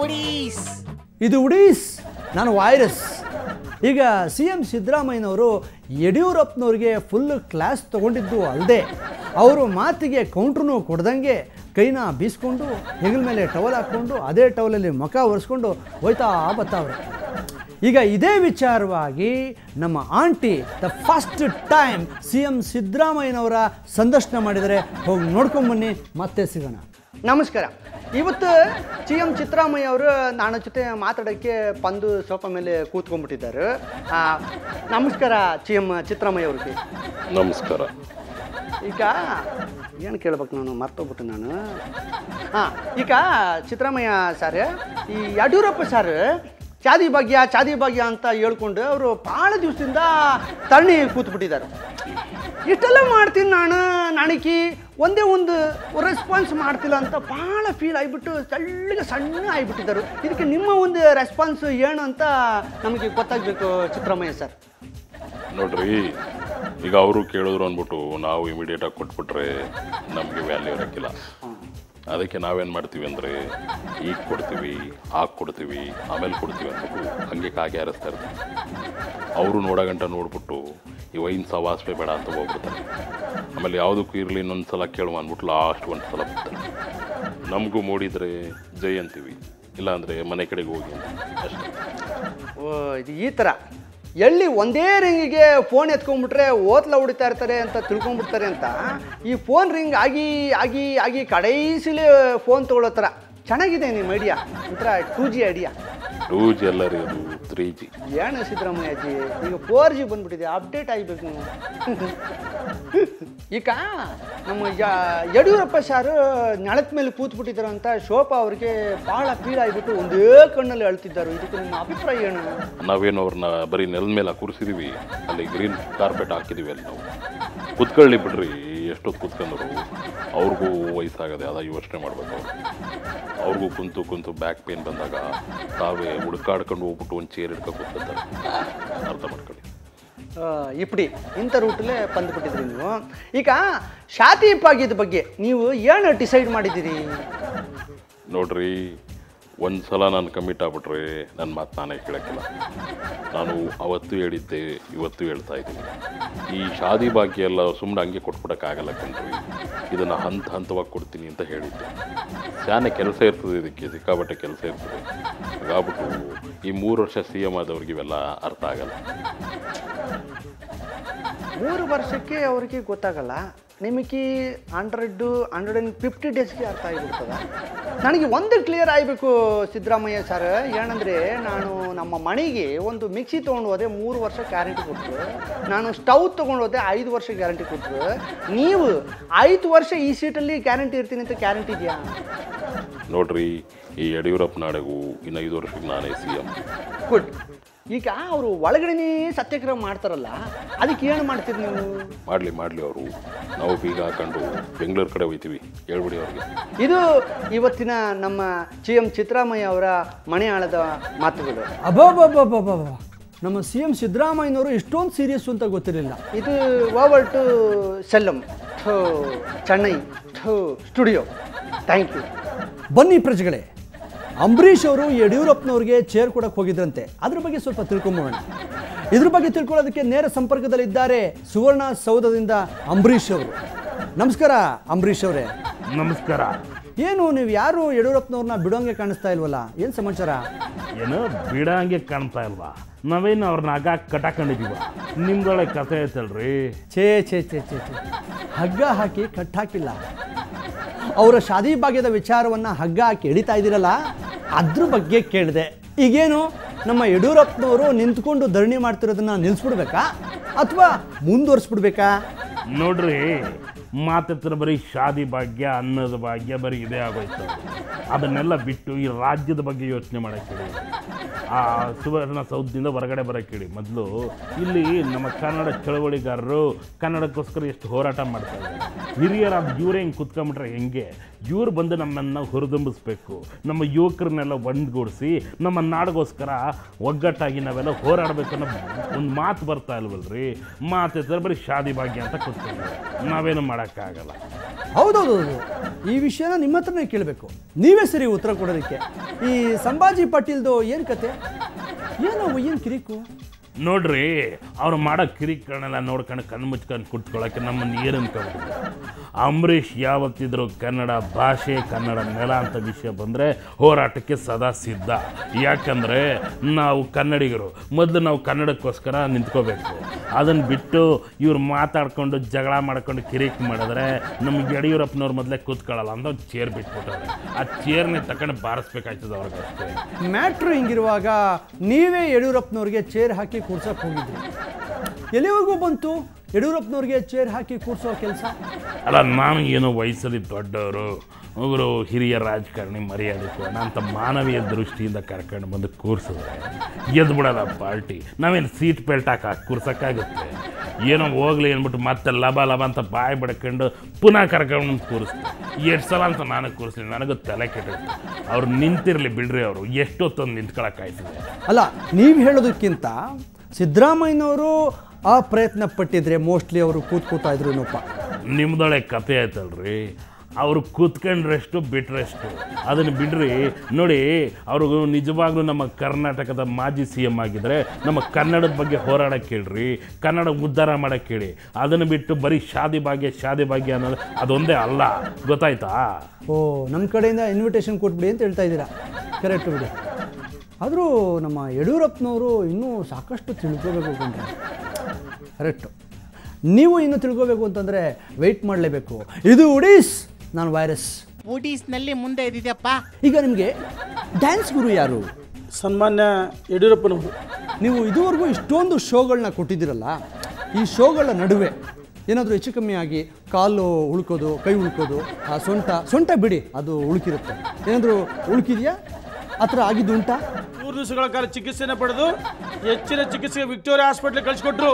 ಉಡೀಸ್ ಇದು ಉಡೀಸ್, ನಾನು ವೈರಸ್. ಈಗ ಸಿ ಎಂ ಸಿದ್ದರಾಮಯ್ಯನವರು ಯಡಿಯೂರಪ್ಪನವ್ರಿಗೆ ಫುಲ್ ಕ್ಲಾಸ್ ತೊಗೊಂಡಿದ್ದು ಅಲ್ಲದೆ ಅವರು ಮಾತಿಗೆ ಕೌಂಟ್ರೂ ಕೊಡ್ದಂಗೆ ಕೈನ ಬೀಸ್ಕೊಂಡು ಹೆಗಲ ಮೇಲೆ ಟವಲ್ ಹಾಕ್ಕೊಂಡು ಅದೇ ಟವಲಲ್ಲಿ ಮುಖ ಒರೆಸ್ಕೊಂಡು ಹೋಯ್ತಾ ಬರ್ತಾವ್ರೆ. ಈಗ ಇದೇ ವಿಚಾರವಾಗಿ ನಮ್ಮ ಆಂಟಿ ದ ಫಸ್ಟ್ ಟೈಮ್ ಸಿ ಎಂ ಸಿದ್ದರಾಮಯ್ಯನವರ ಸಂದರ್ಶನ ಮಾಡಿದರೆ, ಹೋಗಿ ನೋಡ್ಕೊಂಬನ್ನಿ, ಮತ್ತೆ ಸಿಗೋಣ. ನಮಸ್ಕಾರ. ಇವತ್ತು ಸಿ ಎಂ ಸಿದ್ದರಾಮಯ್ಯ ಅವರು ನನ್ನ ಜೊತೆ ಮಾತಾಡೋಕ್ಕೆ ಬಂದು ಸೋಫಾ ಮೇಲೆ ಕೂತ್ಕೊಂಡ್ಬಿಟ್ಟಿದ್ದಾರೆ. ನಮಸ್ಕಾರ ಸಿ ಎಂ ಸಿದ್ದರಾಮಯ್ಯ ಅವ್ರಿಗೆ. ನಮಸ್ಕಾರ. ಈಗ ಏನು ಕೇಳ್ಬೇಕು, ನಾನು ಮರ್ತೋಗ್ಬಿಟ್ಟು ನಾನು. ಈಗ ಸಿದ್ದರಾಮಯ್ಯ ಸರ್, ಈ ಯಡಿಯೂರಪ್ಪ ಸರ್ ಚಾದಿ ಭಾಗ್ಯ ಅಂತ ಹೇಳ್ಕೊಂಡು ಅವರು ಭಾಳ ದಿವಸದಿಂದ ತರಣಿ ಕೂತ್ಬಿಟ್ಟಿದ್ದಾರೆ. ಇಷ್ಟೆಲ್ಲ ಮಾಡ್ತೀನಿ ನಾನು, ನನಗೆ ಒಂದೇ ಒಂದು ರೆಸ್ಪಾನ್ಸ್ ಮಾಡ್ತಿಲ್ಲ ಅಂತ ಭಾಳ ಫೀಲ್ ಆಗಿಬಿಟ್ಟು ಸಣ್ಣ ಆಗಿಬಿಟ್ಟಿದ್ದಾರೆ. ಇದಕ್ಕೆ ನಿಮ್ಮ ಒಂದು ರೆಸ್ಪಾನ್ಸ್ ಏನು ಅಂತ ನಮಗೆ ಗೊತ್ತಾಗಬೇಕು ಸಿದ್ದರಾಮಯ್ಯ ಸರ್. ನೋಡ್ರಿ, ಈಗ ಅವರು ಕೇಳಿದ್ರು ಅಂದ್ಬಿಟ್ಟು ನಾವು ಇಮಿಡಿಯೇಟಾಗಿ ಕೊಟ್ಬಿಟ್ರೆ ನಮಗೆ ವ್ಯಾಲ್ಯೂ ಇರೋಕ್ಕಿಲ್ಲ. ಅದಕ್ಕೆ ನಾವೇನು ಮಾಡ್ತೀವಿ ಅಂದರೆ, ಈಗ ಕೊಡ್ತೀವಿ, ಆಗ ಕೊಡ್ತೀವಿ, ಆಮೇಲೆ ಕೊಡ್ತೀವಿ ಅಂದ್ಬಿಟ್ಟು ಹಂಗೆ ಕಾಗೆ ಹಾರಿಸ್ತಾ ಇರ್ತೀವಿ. ಅವರು ನೋಡೋಗಂಟ ನೋಡ್ಬಿಟ್ಟು ಈ ವೈನ್ ಸವಾಸವೇ ಬೇಡ ಅಂತ ಹೋಗ್ಬಿಡ್ತಾರೆ. ಆಮೇಲೆ ಯಾವುದಕ್ಕೂ ಇರಲಿ ಇನ್ನೊಂದು ಸಲ ಕೇಳುವ ಅಂದ್ಬಿಟ್ಟು ಲಾಸ್ಟ್ ಒಂದು ಸಲ ಬರ್ತಾರೆ. ನಮಗೂ ಮೂಡಿದರೆ ಜೈ ಅಂತೀವಿ, ಇಲ್ಲಾಂದರೆ ಮನೆ ಕಡೆಗೆ ಹೋಗಿ ಅಷ್ಟೇ. ಇದು ಈ ಥರ ಎಲ್ಲಿ ಒಂದೇ ರಿಂಗಿಗೆ ಫೋನ್ ಎತ್ಕೊಂಡ್ಬಿಟ್ರೆ ಓತ್ಲ ಹೊಡಿತಾ ಇರ್ತಾರೆ ಅಂತ ತಿಳ್ಕೊಂಡ್ಬಿಡ್ತಾರೆ ಅಂತ ಈ ಫೋನ್ ರಿಂಗ್ ಆಗಿ ಆಗಿ ಆಗಿ ಕಡೈಸಿಲಿ ಫೋನ್ ತೊಗೊಳ್ಳೋ ಥರ ಚೆನ್ನಾಗಿದೆ ನಿಮ್ಮ ಐಡಿಯಾ. ಒಂಥರ 2G ಐಡಿಯಾ. 2G ಎಲ್ಲ ರೀ, ಅದು 3G. ಏನು ಸಿದ್ದರಾಮಯ್ಯಜಿ, ಈಗ 4G ಬಂದ್ಬಿಟ್ಟಿದೆ, ಅಪ್ಡೇಟ್ ಆಗಬೇಕು ನೀವು. ಈಗ ನಮ್ಮ ಯಡಿಯೂರಪ್ಪ ಸಾರು ನೆಲದ ಮೇಲೆ ಕೂತ್ಬಿಟ್ಟಿದ್ದಾರೆ ಅಂತ ಶೋಭಾ ಅವ್ರಿಗೆ ಭಾಳ ಫೀಲ್ ಆಗಿಬಿಟ್ಟು ಒಂದೇ ಕಣ್ಣಲ್ಲಿ ಅಳ್ತಿದ್ದಾರೆ. ಇದಕ್ಕೆ ನಿಮ್ಮ ಅಭಿಪ್ರಾಯ ಏನು? ನಾವೇನು ಅವ್ರನ್ನ ಬರೀ ನೆಲದ ಮೇಲೆ ಕೂರಿಸಿದೀವಿ, ಅಲ್ಲಿ ಗ್ರೀನ್ ಕಾರ್ಪೆಟ್ ಹಾಕಿದ್ದೀವಿ. ಅಲ್ಲಿ ನಾವು ಕುತ್ಕೊಳ್ಳಿ ಬಿಡ್ರಿ, ಎಷ್ಟೊತ್ತು ಕೂತ್ಕೊಂಡ್ರು ಅವ್ರಿಗೂ ವಯಸ್ಸಾಗದೆ, ಅದ ಯೋಚನೆ ಮಾಡ್ಬೇಕು. ಅವ್ರಿಗೂ ಕುಂತು ಬ್ಯಾಕ್ ಪೇನ್ ಬಂದಾಗ ತಾವೇ ಹುಡುಕಾಡ್ಕೊಂಡು ಹೋಗ್ಬಿಟ್ಟು ಒಂದು ಚೇರ್ ಹಿಡ್ಕೊಂಡು ಕೂತ್ಕೊತಾರೆ. ಅರ್ಥ ಮಾಡ್ಕೊಳ್ಳಿ. ಇಪ್ಪಡಿ ಇಂಥ ರೂಟಲ್ಲೇ ಬಂದುಬಿಟ್ಟಿದ್ರಿ ನೀವು. ಈಗ ಶಾದಿ ಭಾಗ್ಯದ ಬಗ್ಗೆ ನೀವು ಏನು ಡಿಸೈಡ್ ಮಾಡಿದ್ದೀರಿ? ನೋಡ್ರಿ, ಒಂದು ಸಲ ನಾನು ಕಮಿಟ್ ಆಗ್ಬಿಟ್ರೆ ನನ್ನ ಮಾತು ನಾನೇ ಕೇಳೋಕ್ಕಿಲ್ಲ. ನಾನು ಅವತ್ತು ಹೇಳಿದ್ದೆ, ಇವತ್ತು ಹೇಳ್ತಾ ಇದ್ದೀನಿ. ಈ ಶಾದಿ ಭಾಗ್ಯ ಎಲ್ಲ ಸುಮ್ಮನೆ ಹಂಗೆ ಕೊಟ್ಬಿಡೋಕ್ಕಾಗಲ್ಲ ಕಣ್ರಿ. ಇದನ್ನು ಹಂತವಾಗಿ ಕೊಡ್ತೀನಿ ಅಂತ ಹೇಳಿದ್ದೆ. ಶಾನೆ ಕೆಲಸ ಇರ್ತದೆ, ಇದಕ್ಕೆ ಸಿಕ್ಕಾಬಟ್ಟೆ ಕೆಲಸ ಇರ್ತದೆ. ಹಾಗಾಗ್ಬಿಟ್ಟು ಈ 3 ವರ್ಷ CM ಆದವ್ರಿಗೆ ಇವೆಲ್ಲ ಅರ್ಥ ಆಗಲ್ಲ. 3 ವರ್ಷಕ್ಕೆ ಅವ್ರಿಗೆ ಗೊತ್ತಾಗಲ್ಲ, ನಿಮಗೆ 150 ಡೇಸ್ಗೆ ಅರ್ಥ ಆಗಿಬಿಡ್ತದ. ನನಗೆ ಒಂದು ಕ್ಲಿಯರ್ ಆಗಬೇಕು ಸಿದ್ದರಾಮಯ್ಯ ಸರ್, ಏನಂದರೆ ನಾನು ನಮ್ಮ ಮನೆಗೆ ಒಂದು ಮಿಕ್ಸಿ ತೊಗೊಂಡು ಹೋದೆ 3 ವರ್ಷ ಗ್ಯಾರಂಟಿ ಕೊಟ್ಟರು, ನಾನು ಸ್ಟವ್ ತೊಗೊಂಡು ಹೋದೆ 5 ವರ್ಷ ಗ್ಯಾರಂಟಿ ಕೊಟ್ಟರು. ನೀವು 5 ವರ್ಷ ಈ ಸೀಟಲ್ಲಿ ಗ್ಯಾರಂಟಿ ಇರ್ತೀನಿ ಅಂತ ಗ್ಯಾರಂಟಿ ಇದೆಯಾ? ನೋಡ್ರಿ, ಈ ಯಡಿಯೂರಪ್ಪ ನಾಡೆಗೂ ಇನ್ನು 5 ವರ್ಷಕ್ಕೆ ನಾನೇ CM. ಗುಡ್. ಈಗ ಅವರು ಒಳಗಡೆ ಸತ್ಯಾಗ್ರಹ ಮಾಡ್ತಾರಲ್ಲ, ಅದಕ್ಕೆ ಏನು ಮಾಡ್ತೀರಿ ನೀವು? ಮಾಡಲಿ ಅವರು. ನಾವು ಬೀಗ ಹಾಕೊಂಡು ಬೆಂಗಳೂರು ಕಡೆ ಹೋಗ್ತೀವಿ, ಹೇಳ್ಬಿಡಿ ಅವ್ರಿಗೆ. ಇದು ಇವತ್ತಿನ ನಮ್ಮ CM ಸಿದ್ದರಾಮಯ್ಯ ಅವರ ಮನೆ ಆಳದ ಮಾತುಗಳು. ಅಬ್ಬಬ್ಬಬ್ಬಬ್ಬ, ನಮ್ಮ CM ಸಿದ್ದರಾಮಯ್ಯನವರು ಇಷ್ಟೊಂದು ಸೀರಿಯಸ್ ಅಂತ ಗೊತ್ತಿರಲಿಲ್ಲ. ಇದು ಓವರ್ ಟು ಸೆಲ್ಲಂ ಚೆನ್ನೈ ಸ್ಟುಡಿಯೋ. Thank you. ಬನ್ನಿ ಪ್ರಜೆಗಳೇ, ಅಂಬರೀಷ್ ಅವರು ಯಡಿಯೂರಪ್ಪನವ್ರಿಗೆ ಚೇರ್ ಕೊಡಕ್ಕೆ ಹೋಗಿದ್ರಂತೆ. ಅದ್ರ ಬಗ್ಗೆ ಸ್ವಲ್ಪ ತಿಳ್ಕೊಂಬೋಣ. ಇದ್ರ ಬಗ್ಗೆ ತಿಳ್ಕೊಳ್ಳೋದಕ್ಕೆ ನೇರ ಸಂಪರ್ಕದಲ್ಲಿದ್ದಾರೆ ಸುವರ್ಣ ಸೌಧದಿಂದ ಅಂಬರೀಷ್ ಅವರು. ನಮಸ್ಕಾರ ಅಂಬರೀಷ್ ಅವರೇ. ನಮಸ್ಕಾರ. ಏನು ನೀವು ಯಾರು ಯಡಿಯೂರಪ್ಪನವ್ರನ್ನ ಬಿಡೋಂಗೆ ಕಾಣಿಸ್ತಾ ಇಲ್ವಲ್ಲ, ಏನು ಸಮಾಚಾರ? ಏನು ಬಿಡಂಗೆ ಕಾಣ್ತಾ ಇಲ್ವಾ? ನಾವೇನು ಅವ್ರನ್ನ ಹಗ್ಗ ಕಟ್ಟಾಕೊಂಡಿದೀವ? ನಿಮ್ದೊಳಗೆ ಕಥೆ ಐತಲ್ರಿ. ಛೇ ಛೇ ಛೇ ಛೇ ಛೇ, ಹಗ್ಗ ಹಾಕಿ ಕಟ್ಟಾಕಿಲ್ಲ. ಅವರ ಶಾದಿ ಭಾಗ್ಯದ ವಿಚಾರವನ್ನು ಹಗ್ಗ ಹಾಕಿ ಎಳಿತಾ ಇದ್ದೀರಲ್ಲ, ಅದ್ರ ಬಗ್ಗೆ ಕೇಳಿದೆ. ಈಗೇನು ನಮ್ಮ ಯಡಿಯೂರಪ್ಪನವರು ನಿಂತ್ಕೊಂಡು ಧರಣಿ ಮಾಡ್ತಿರೋದನ್ನ ನಿಲ್ಲಿಸ್ಬಿಡ್ಬೇಕಾ ಅಥವಾ ಮುಂದುವರಿಸ್ಬಿಡ್ಬೇಕಾ? ನೋಡ್ರಿ, ಮಾತ್ರ ಬರೀ ಶಾದಿ ಭಾಗ್ಯ, ಅನ್ನದ ಭಾಗ್ಯ ಬರೀ ಇದೇ ಆಗೋಯ್ತು. ಅದನ್ನೆಲ್ಲ ಬಿಟ್ಟು ಈ ರಾಜ್ಯದ ಬಗ್ಗೆ ಯೋಚನೆ ಮಾಡೋಕ್ಕೆ ಹೇಳಿ, ಆ ಸುವರ್ಣ ಸೌಧದಿಂದ ಹೊರಗಡೆ ಬರೋಕ್ಕೆ ಹೇಳಿ. ಮೊದಲು ಇಲ್ಲಿ ನಮ್ಮ ಕನ್ನಡ ಚಳವಳಿಗಾರರು ಕನ್ನಡಕ್ಕೋಸ್ಕರ ಎಷ್ಟು ಹೋರಾಟ ಮಾಡ್ತಾ ಇದ್ದಾರೆ. ಹಿರಿಯರಾದ ಇವರೇ ಹಿಂಗೆ ಕುತ್ಕೊಂಬಿಟ್ರೆ ಹೆಂಗೆ? ಇವ್ರು ಬಂದು ನಮ್ಮನ್ನು ಹುರಿದುಂಬಿಸ್ಬೇಕು, ನಮ್ಮ ಯುವಕರನ್ನೆಲ್ಲ ಒಂದುಗೂಡಿಸಿ ನಮ್ಮ ನಾಡಿಗೋಸ್ಕರ ಒಗ್ಗಟ್ಟಾಗಿ ನಾವೆಲ್ಲ ಹೋರಾಡಬೇಕು ಅನ್ನೋ ಒಂದು ಮಾತು ಬರ್ತಾ ಇಲ್ವಲ್ರಿ. ಮಾತಿದ್ರೆ ಬರೀ ಶಾದಿ ಭಾಗ್ಯ ಅಂತ ಕೂತ್ಕೊಂಡ್ರೆ ನಾವೇನು ಮಾಡೋಕ್ಕಾಗಲ್ಲ. ಹೌದೌದು, ಈ ವಿಷಯನ ನಿಮ್ಮ ಹತ್ರನೇ ಕೇಳಬೇಕು, ನೀವೇ ಸರಿ ಉತ್ತರ ಕೊಡೋದಕ್ಕೆ. ಈ ಸಂಭಾಜಿ ಪಾಟೀಲ್ದು ಏನು ಕತೆ, ಏನು ಕಿರಿಕು? ನೋಡ್ರಿ, ಅವ್ರು ಮಾಡೋ ಕಿರಿಕರನ್ನೆಲ್ಲ ನೋಡ್ಕೊಂಡು ಕಣ್ಣು ಮುಚ್ಕೊಂಡು ಕುತ್ಕೊಳ್ಳೋಕ್ಕೆ ನಮ್ಮನ್ನು ಏನು ಅನ್ಕೊಂಡಿದ್ರು. ಅಂಬರೀಷ್ ಯಾವತ್ತಿದ್ರು ಕನ್ನಡ ಭಾಷೆ, ಕನ್ನಡ ನೆಲ ಅಂತ ವಿಷಯ ಬಂದರೆ ಹೋರಾಟಕ್ಕೆ ಸದಾ ಸಿದ್ಧ. ಯಾಕಂದರೆ ನಾವು ಕನ್ನಡಿಗರು, ಮೊದಲು ನಾವು ಕನ್ನಡಕ್ಕೋಸ್ಕರ ನಿಂತ್ಕೋಬೇಕು. ಅದನ್ನು ಬಿಟ್ಟು ಇವ್ರು ಮಾತಾಡ್ಕೊಂಡು ಜಗಳ ಮಾಡ್ಕೊಂಡು ಕಿರಿಕ್ ಮಾಡಿದ್ರೆ ನಮ್ಗೆ ಯಡಿಯೂರಪ್ಪನವ್ರು ಮೊದಲೇ ಕೂತ್ಕೊಳ್ಳಲ್ಲ ಅಂತ ಒಂದು ಚೇರ್ ಬಿಟ್ಬಿಟ್ಟವ್ರೆ. ಆ ಚೇರ್ನೇ ತಗೊಂಡು ಬಾರಿಸ್ಬೇಕಾಯ್ತದೆ ಅವ್ರಿಗಷ್ಟೇ. ಮ್ಯಾಟ್ರು ಹಿಂಗಿರುವಾಗ ನೀವೇ ಯಡಿಯೂರಪ್ಪನವ್ರಿಗೆ ಚೇರ್ ಹಾಕಿ ಕೂರ್ಸೋಕೆ ಹೋಗಿದ್ರಿ. ಎಲ್ಲಿವರೆಗೂ ಬಂತು ಯಡಿಯೂರಪ್ಪನವ್ರಿಗೆ ಚೇರ್ ಹಾಕಿ ಕೂರ್ಸೋ ಕೆಲಸ? ಅಲ್ಲ, ನಾನು ಏನೋ ವಯಸ್ಸಲ್ಲಿ ದೊಡ್ಡವರು, ಅವರು ಹಿರಿಯ ರಾಜಕಾರಣಿ, ಮರ್ಯಾದೆ ಕೊಡೋಣ ಅಂತ ಮಾನವೀಯ ದೃಷ್ಟಿಯಿಂದ ಕರ್ಕೊಂಡು ಬಂದು ಕೂರಿಸಿದ್ರೆ ಗೆದ್ದು ಬಿಡೋದ ಪಾರ್ಟಿ. ನಾವೇನು ಸೀಟ್ ಬೆಲ್ಟ್ ಹಾಕಿ ಕೂರ್ಸೋಕ್ಕಾಗುತ್ತೆ? ಏನೋ ಹೋಗ್ಲಿ ಅಂದ್ಬಿಟ್ಟು ಮತ್ತೆ ಲಬ ಅಂತ ಬಾಯಿ ಬಡ್ಕೊಂಡು ಪುನಃ ಕರ್ಕೊಂಡು ಕೂರಿಸ್ತೀವಿ. ಎಷ್ಟು ಸಲ ಅಂತ ನಾನು ಕೂರಿಸ್ಲಿ, ನನಗೂ ತಲೆ ಕೆಟ್ಟಿತ್ತು. ಅವ್ರು ನಿಂತಿರಲಿ ಬಿಡ್ರಿ, ಅವರು ಎಷ್ಟೊತ್ತೊಂದು ನಿಂತ್ಕೊಳ್ಳೋಕ್ಕಾಯ್ತದೆ. ಅಲ್ಲ, ನೀವು ಹೇಳೋದಕ್ಕಿಂತ ಸಿದ್ದರಾಮಯ್ಯನವರು ಆ ಪ್ರಯತ್ನ ಪಟ್ಟಿದ್ರೆ ಮೋಸ್ಟ್ಲಿ ಅವರು ಕೂತಾ ಇದ್ರು ಏನಪ್ಪ. ನಿಮ್ದೊಳೆ ಕತೆ ಆಯ್ತಲ್ರಿ, ಅವರು ಕೂತ್ಕೊಂಡ್ರೆಷ್ಟು ಬಿಟ್ರೆಷ್ಟು. ಅದನ್ನು ಬಿಡ್ರಿ. ನೋಡಿ, ಅವರು ನಿಜವಾಗ್ಲೂ ನಮ್ಮ ಕರ್ನಾಟಕದ ಮಾಜಿ CM ಆಗಿದ್ದರೆ ನಮ್ಮ ಕನ್ನಡದ ಬಗ್ಗೆ ಹೋರಾಡಕ್ಕೆ ಕೇಳ್ರಿ, ಕನ್ನಡ ಉದ್ಧಾರ ಮಾಡೋಕ್ಕೆ ಕೇಳಿ. ಅದನ್ನು ಬಿಟ್ಟು ಬರೀ ಶಾದಿ ಭಾಗ್ಯ ಅನ್ನೋದು ಅದೊಂದೇ ಅಲ್ಲ, ಗೊತ್ತಾಯ್ತಾ? ಓ, ನಮ್ಮ ಕಡೆಯಿಂದ ಇನ್ವಿಟೇಷನ್ ಕೊಟ್ಬಿಡಿ ಅಂತ ಹೇಳ್ತಾ ಇದ್ದೀರಾ. ಕರೆಕ್ಟ್ ಬಿಡಿ. ಆದರೂ ನಮ್ಮ ಯಡಿಯೂರಪ್ಪನವರು ಇನ್ನೂ ಸಾಕಷ್ಟು ತಿಳ್ಕೋಬೇಕು ಕಂಡ್ರೆ. ಕರೆಕ್ಟು. ನೀವು ಇನ್ನೂ ತಿಳ್ಕೋಬೇಕು ಅಂತಂದರೆ ವೆಯ್ಟ್ ಮಾಡಲೇಬೇಕು. ಇದು ಉಡೀಸ್, ನಾನು ವೈರಸ್. ಉಡೀಸ್ನಲ್ಲಿ ಮುಂದೆ ಇದ್ದಿದ್ದಪ್ಪ. ಈಗ ನಿಮಗೆ ಡ್ಯಾನ್ಸ್ ಗುರು ಯಾರು? ಸನ್ಮಾನ್ಯ ಯಡಿಯೂರಪ್ಪನವರು. ನೀವು ಇದುವರೆಗೂ ಇಷ್ಟೊಂದು ಶೋಗಳನ್ನ ಕೊಟ್ಟಿದ್ದೀರಲ್ಲ, ಈ ಶೋಗಳ ನಡುವೆ ಏನಾದರೂ ಹೆಚ್ಚು ಕಮ್ಮಿ ಆಗಿ ಕಾಲು ಉಳ್ಕೋದು, ಕೈ ಉಳ್ಕೋದು, ಆ ಸೊಂಟ ಬಿಡಿ, ಅದು ಉಳುಕಿರುತ್ತೆ, ಏನಾದರೂ ಉಳುಕಿದೆಯಾ? ಆ ಥರ ಆಗಿದ್ದು ಉಂಟಾ? 3 ದಿವಸಗಳ ಕಾಲ ಚಿಕಿತ್ಸೆನ ಪಡೆದು ಹೆಚ್ಚಿನ ಚಿಕಿತ್ಸೆಗೆ ವಿಕ್ಟೋರಿಯಾ ಹಾಸ್ಪಿಟ್ಲಿಗೆ ಕಳಿಸ್ಕೊಟ್ರು.